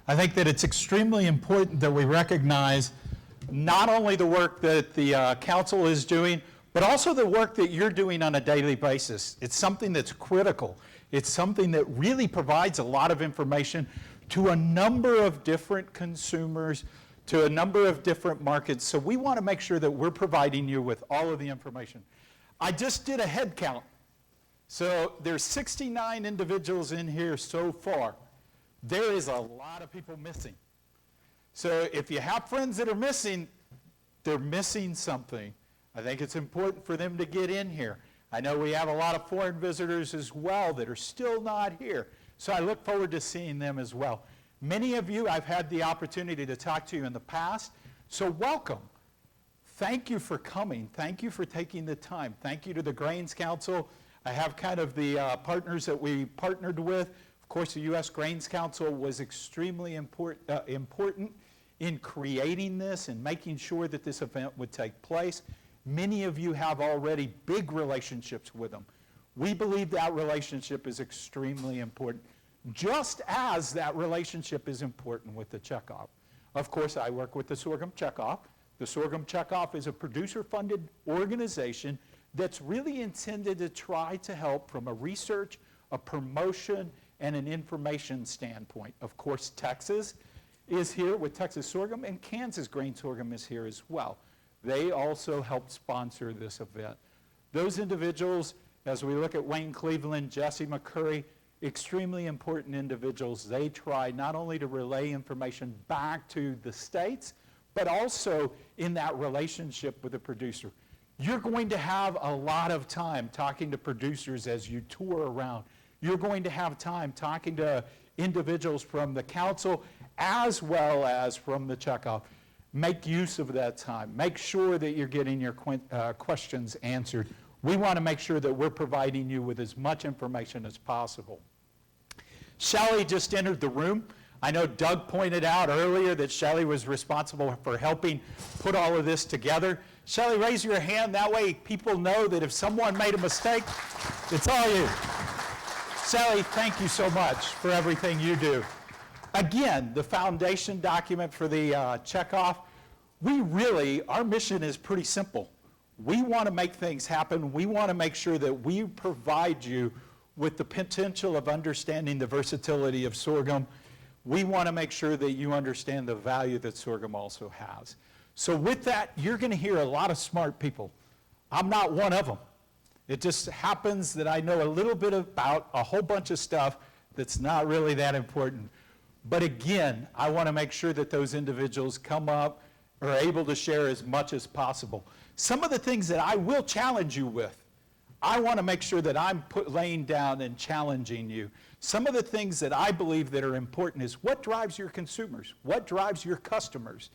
I think that it's extremely important that we recognize not only the work that the council is doing, but also the work that you're doing on a daily basis. It's something that's critical. It's something that really provides a lot of information to a number of different consumers, to a number of different markets. So we want to make sure that we're providing you with all of the information. I just did a head count. So there's 69 individuals in here so far. There is a lot of people missing. So if you have friends that are missing, they're missing something. I think it's important for them to get in here. I know we have a lot of foreign visitors as well that are still not here. So I look forward to seeing them as well. Many of you, I've had the opportunity to talk to you in the past. So welcome. Thank you for coming. Thank you for taking the time. Thank you to the Grains Council. I have kind of the partners that we partnered with. Of course, the U.S. Grains Council was extremely important in creating this and making sure that this event would take place. Many of you have already big relationships with them. We believe that relationship is extremely important, just as that relationship is important with the checkoff. Of course, I work with the Sorghum Checkoff. The Sorghum Checkoff is a producer-funded organization that's really intended to try to help from a research, a promotion, and an information standpoint. Of course, Texas is here with Texas Sorghum, and Kansas Grain Sorghum is here as well. They also helped sponsor this event. Those individuals, as we look at Wayne Cleveland, Jesse McCurry, extremely important individuals. They try not only to relay information back to the states, but also in that relationship with the producer. You're going to have a lot of time talking to producers as you tour around. You're going to have time talking to individuals from the council as well as from the checkoff. Make use of that time. Make sure that you're getting your questions answered. We want to make sure that we're providing you with as much information as possible. Shelley just entered the room. I know Doug pointed out earlier that Shelley was responsible for helping put all of this together. Shelley, raise your hand. That way people know that if someone made a mistake, it's all you. Shelley, thank you so much for everything you do. Again, the foundation document for the checkoff, our mission is pretty simple. We want to make things happen. We want to make sure that we provide you with the potential of understanding the versatility of sorghum. We want to make sure that you understand the value that sorghum also has. So with that, you're going to hear a lot of smart people. I'm not one of them. It just happens that I know a little bit about a whole bunch of stuff that's not really that important. But again, I want to make sure that those individuals come up, are able to share as much as possible. Some of the things that I will challenge you with, I want to make sure that I'm laying down and challenging you. Some of the things that I believe that are important is what drives your consumers? What drives your customers?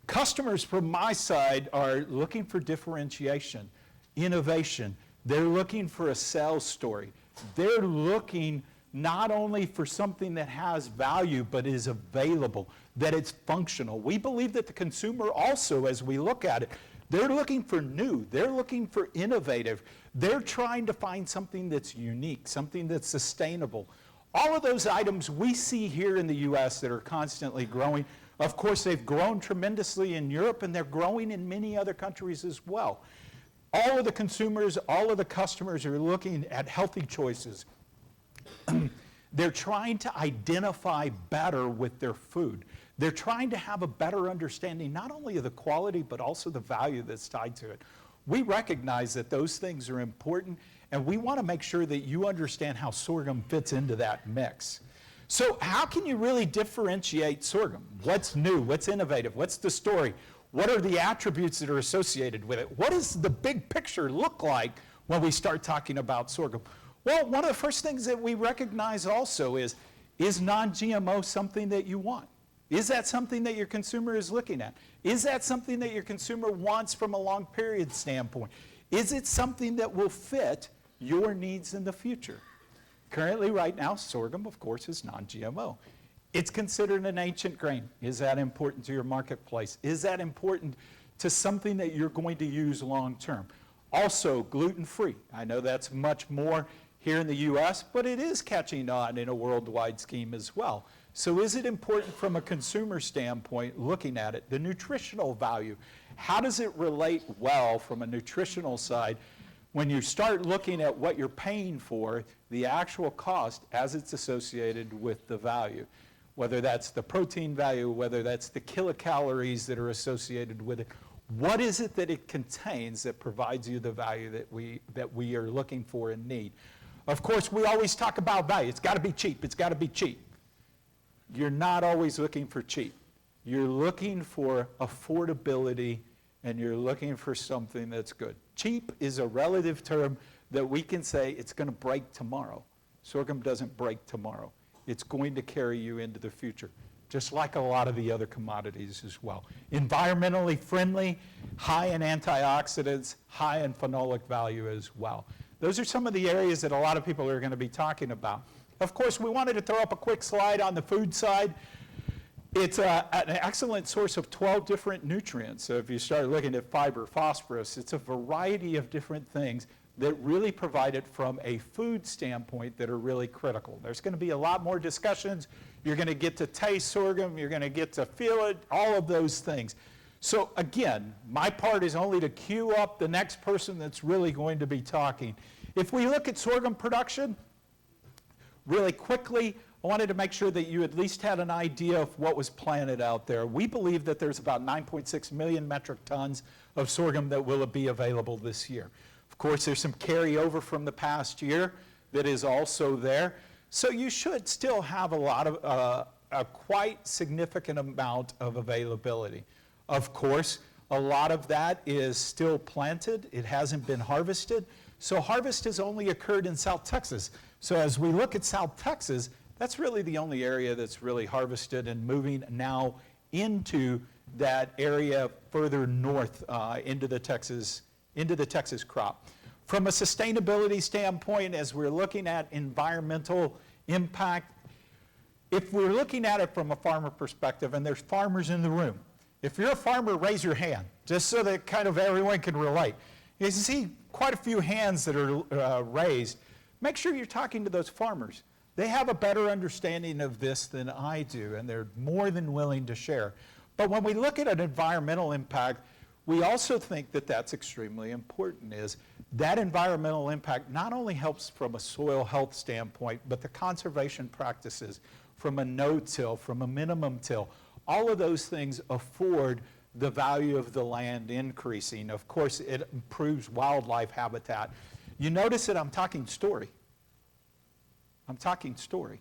Customers from my side are looking for differentiation, innovation. They're looking for a sales story. They're looking not only for something that has value, but is available, that it's functional. We believe that the consumer also, as we look at it, they're looking for new. They're looking for innovative. They're trying to find something that's unique, something that's sustainable. All of those items we see here in the U.S. that are constantly growing. Of course, they've grown tremendously in Europe, and they're growing in many other countries as well. All of the consumers, all of the customers are looking at healthy choices. They're trying to identify better with their food. They're trying to have a better understanding not only of the quality, but also the value that's tied to it. We recognize that those things are important, and we want to make sure that you understand how sorghum fits into that mix. So how can you really differentiate sorghum? What's new? What's innovative? What's the story? What are the attributes that are associated with it? What does the big picture look like when we start talking about sorghum? Well, one of the first things that we recognize also is non-GMO something that you want? Is that something that your consumer is looking at? Is that something that your consumer wants from a long period standpoint? Is it something that will fit your needs in the future? Currently, right now, sorghum, of course, is non-GMO. It's considered an ancient grain. Is that important to your marketplace? Is that important to something that you're going to use long term? Also, gluten-free. I know that's much more here in the U.S., but it is catching on in a worldwide scheme as well. So is it important from a consumer standpoint, looking at it, the nutritional value? How does it relate well from a nutritional side when you start looking at what you're paying for, the actual cost as it's associated with the value? Whether that's the protein value, whether that's the kilocalories that are associated with it. What is it that it contains that provides you the value that we are looking for and need? Of course, we always talk about value. It's got to be cheap. It's got to be cheap. You're not always looking for cheap. You're looking for affordability, and you're looking for something that's good. Cheap is a relative term that we can say it's going to break tomorrow. Sorghum doesn't break tomorrow. It's going to carry you into the future, just like a lot of the other commodities as well. Environmentally friendly, high in antioxidants, high in phenolic value as well. Those are some of the areas that a lot of people are going to be talking about. Of course, we wanted to throw up a quick slide on the food side. It's an excellent source of 12 different nutrients. So if you start looking at fiber, phosphorus, it's a variety of different things that really provide it from a food standpoint that are really critical. There's going to be a lot more discussions. You're going to get to taste sorghum. You're going to get to feel it, all of those things. So again, my part is only to queue up the next person that's really going to be talking. If we look at sorghum production, really quickly, I wanted to make sure that you at least had an idea of what was planted out there. We believe that there's about 9.6 million metric tons of sorghum that will be available this year. Of course, there's some carryover from the past year that is also there. So you should still have a lot of, a quite significant amount of availability. Of course, a lot of that is still planted. It hasn't been harvested. So harvest has only occurred in South Texas. So as we look at South Texas, that's really the only area that's really harvested and moving now into that area further north into the Texas crop. From a sustainability standpoint, as we're looking at environmental impact, if we're looking at it from a farmer perspective, and there's farmers in the room, if you're a farmer, raise your hand, just so that kind of everyone can relate. You see quite a few hands that are raised. Make sure you're talking to those farmers. They have a better understanding of this than I do, and they're more than willing to share. But when we look at an environmental impact, we also think that that's extremely important, is that environmental impact not only helps from a soil health standpoint, but the conservation practices from a no-till, from a minimum till, all of those things afford the value of the land increasing. Of course, it improves wildlife habitat. You notice that I'm talking story. I'm talking story.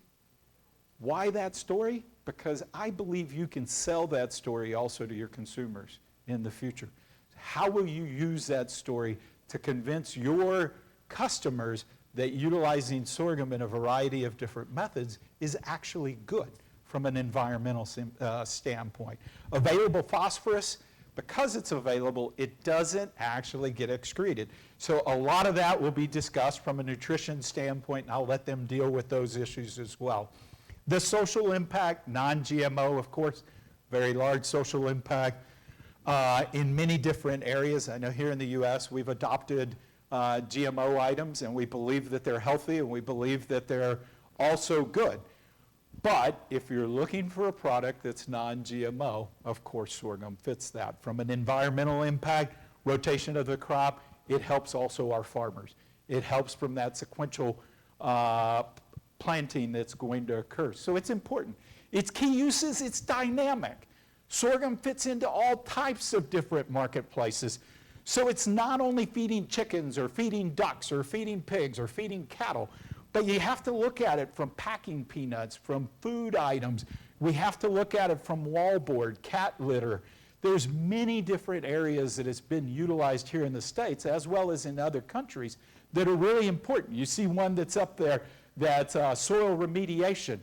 Why that story? Because I believe you can sell that story also to your consumers in the future. How will you use that story to convince your customers that utilizing sorghum in a variety of different methods is actually good from an environmental standpoint? Available phosphorus, because it's available, it doesn't actually get excreted. So a lot of that will be discussed from a nutrition standpoint, and I'll let them deal with those issues as well. The social impact, non-GMO, of course, very large social impact in many different areas. I know here in the U.S. we've adopted GMO items, and we believe that they're healthy, and we believe that they're also good. But if you're looking for a product that's non-GMO, of course sorghum fits that. From an environmental impact, rotation of the crop, it helps also our farmers. It helps from that sequential planting that's going to occur. So it's important. Its key uses, it's dynamic. Sorghum fits into all types of different marketplaces. So it's not only feeding chickens or feeding ducks or feeding pigs or feeding cattle, but you have to look at it from packing peanuts, from food items. We have to look at it from wallboard, cat litter. There's many different areas that it's been utilized here in the States as well as in other countries that are really important. You see one that's up there, that's soil remediation.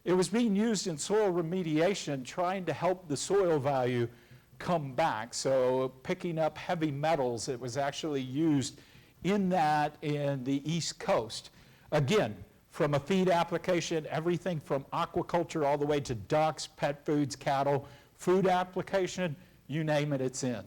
It was being used in soil remediation trying to help the soil value come back. So picking up heavy metals, it was actually used in that in the East Coast. Again, from a feed application, everything from aquaculture all the way to ducks, pet foods, cattle, food application, you name it, it's in.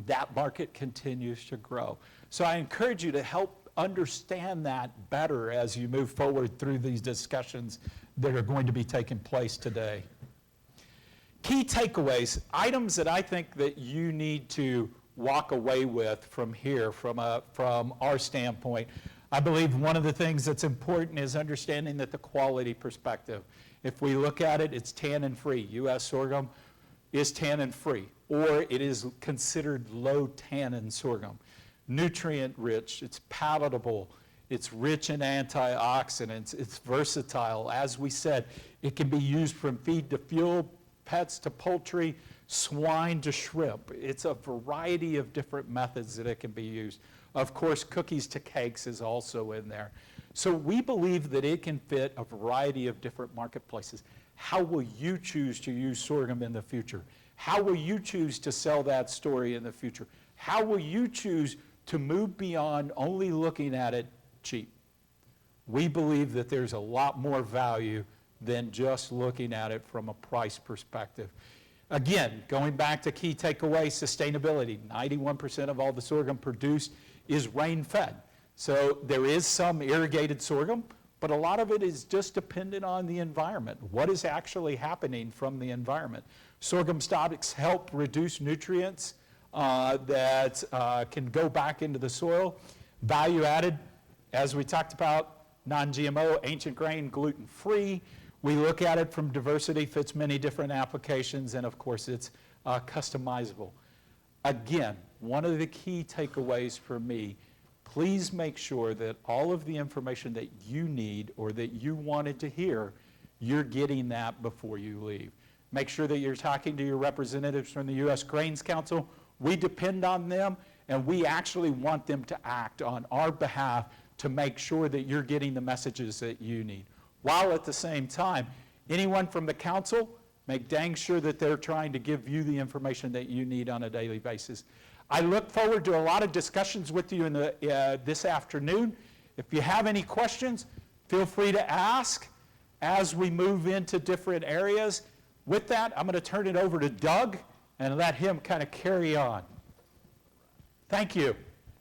That market continues to grow. So I encourage you to help understand that better as you move forward through these discussions that are going to be taking place today. Key takeaways, items that I think that you need to walk away with from here, from our standpoint. I believe one of the things that's important is understanding that the quality perspective. If we look at it, it's tannin-free. U.S. sorghum is tannin-free, or it is considered low tannin sorghum. Nutrient-rich, it's palatable, it's rich in antioxidants, it's versatile. As we said, it can be used from feed to fuel, pets to poultry, swine to shrimp. It's a variety of different methods that it can be used. Of course, cookies to cakes is also in there. So we believe that it can fit a variety of different marketplaces. How will you choose to use sorghum in the future? How will you choose to sell that story in the future? How will you choose to move beyond only looking at it cheap? We believe that there's a lot more value than just looking at it from a price perspective. Again, going back to key takeaway, sustainability. 91% of all the sorghum produced is rain-fed. So there is some irrigated sorghum, but a lot of it is just dependent on the environment. What is actually happening from the environment? Sorghum stocks help reduce nutrients that can go back into the soil. Value added, as we talked about, non-GMO, ancient grain, gluten-free. We look at it from diversity, fits many different applications, and of course it's customizable. Again, one of the key takeaways for me, please make sure that all of the information that you need or that you wanted to hear, you're getting that before you leave. Make sure that you're talking to your representatives from the U.S. Grains Council. We depend on them, and we actually want them to act on our behalf to make sure that you're getting the messages that you need. While at the same time, anyone from the council, make dang sure that they're trying to give you the information that you need on a daily basis. I look forward to a lot of discussions with you in this afternoon. If you have any questions, feel free to ask as we move into different areas. With that, I'm going to turn it over to Doug and let him kind of carry on. Thank you.